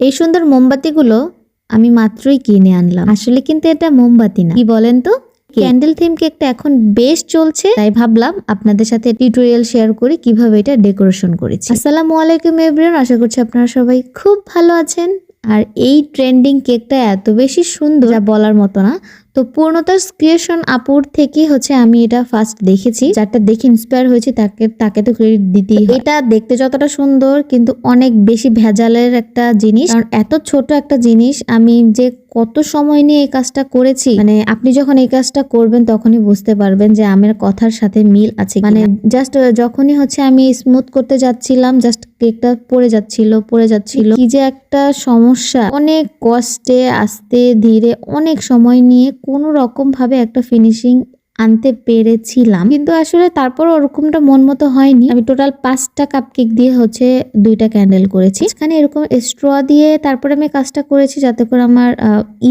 এই সুন্দর মোমবাতিগুলো আমি মাত্রই কিনে আনলাম। আসলে কিন্তু এটা মোমবাতি না, কি বলেন তো, ক্যান্ডেল থিম কেকটা এখন বেশ চলছে, তাই ভাবলাম আপনাদের সাথে টিউটোরিয়াল শেয়ার করি কিভাবে এটা ডেকোরেশন করেছি। আসসালামু আলাইকুম এভরিওয়ান, আশা করছি আপনারা সবাই খুব ভালো আছেন। আর এই ট্রেন্ডিং কেকটা এত বেশি সুন্দর যা বলার মতো না। তো পূর্ণতার ক্রিয়েশন আপুর থেকে আমি এটা ফার্স্ট দেখেছি, যারটা দেখে ইন্সপায়ার হয়েছে তাকে তো ক্রেডিট দিতেই হয়। এটা দেখতে যতটা সুন্দর কিন্তু অনেক বেশি ভেজালের একটা জিনিস, কারণ এত ছোট একটা জিনিস আমি যে কত সময় নিয়ে এই কাজটা করেছি, মানে আপনি যখন এই কাজটা করবেন তখনই বুঝতে পারবেন যে আমার কথার সাথে মিল আছে। মানে জাস্ট যখনই আমি স্মুথ করতে যাচ্ছিলাম, জাস্ট কেকটা পড়ে যাচ্ছিল কি যে একটা সমস্যা। অনেক কষ্টে আস্তে ধীরে অনেক সময় নিয়ে কোনো রকম ভাবে একটা ফিনিশিং আনতে পেরেছিলাম, কিন্তু আসলে তারপর ওরকমটা মন মতো হয়নি। আমি টোটাল 5টা কাপকেক দিয়ে 2টা ক্যান্ডেল করেছি। এখানে এরকম স্ট্র দিয়ে তারপরে আমি কাজটা করেছি যাতে করে আমার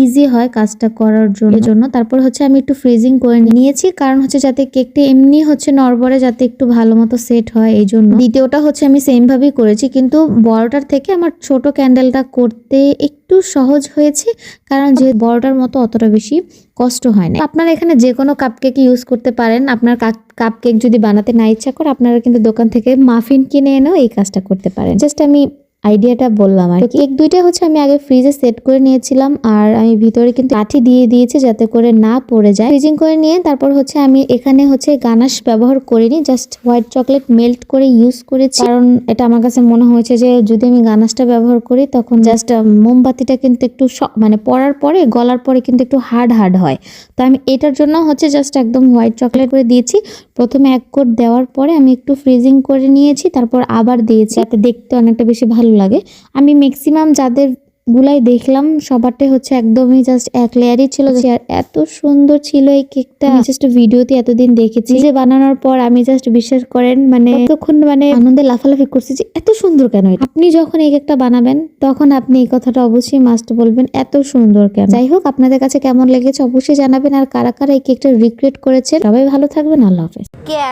ইজি হয় কাজটা করার জন্য। তারপর আমি একটু ফ্রিজিং করে নিয়েছি, কারণ যাতে কেকটা এমনি নড়বড়ে যাতে একটু ভালো মতো সেট হয় এই জন্য। দ্বিতীয়টা আমি সেম ভাবেই করেছি, কিন্তু বড়টার থেকে আমার ছোট ক্যান্ডেলটা করতে একটু সহজ হয়েছে, কারণ যে বড়টার মতো অতটা বেশি কষ্ট হয় না। আপনারা এখানে যে কোনো কাপকেক ইউজ করতে পারেন। আপনার কাপকেক যদি বানাতে না ইচ্ছা করে, আপনারা কিন্তু দোকান থেকে মাফিন কিনে এনেও এই কাজটা করতে পারেন। জাস্ট আমি আইডিয়াটা বললাম আর কেক দুইটা আমি আগে ফ্রিজে সেট করে নিয়েছিলাম, আর আমি ভিতরে কিন্তু লাঠি দিয়ে দিয়েছি যাতে করে না পড়ে যায়। ফ্রিজিং করে নিয়ে তারপর আমি এখানে গানাশ ব্যবহার করিনি, জাস্ট হোয়াইট চকলেট মেল্ট করে ইউজ করেছি, কারণ এটা আমার কাছে মনে হয়েছে যে যদি আমি গানাশটা ব্যবহার করি তখন জাস্ট মোমবাতিটা কিন্তু একটু মানে পড়ার পরে গলার পরে কিন্তু একটু হার্ড হয়। তো আমি এটার জন্য জাস্ট একদম হোয়াইট চকলেট করে দিয়েছি। প্রথমে 1 কোট দেওয়ার পরে আমি একটু ফ্রিজিং করে নিয়েছি, তারপর আবার দিয়েছি, যাতে দেখতে অনেকটা বেশি ভালো লাগে। আমি ম্যাক্সিমাম যাদের গুলাই দেখলাম সবারটাই একদমই জাস্ট 1 লেয়ারই ছিল, আর এত সুন্দর ছিল এই কেকটা। জাস্ট ভিডিওতে এতদিন দেখেছি, যে বানানোর পর আমি জাস্ট বিশ্বাস করেন তখন আনন্দে লাফালাফি করছি যে এত সুন্দর কেন। আপনি যখন এই কেকটা বানাবেন তখন আপনি এই কথাটা অবশ্যই মাস্ট বলবেন, এত সুন্দর কেন। যাই হোক, আপনাদের কাছে কেমন লেগেছে অবশ্যই জানাবেন, আর কারা কারা এই কেকটা রিক্রিয়েট করেছে। সবাই ভালো থাকবেন, আল্লাহ হাফেজ।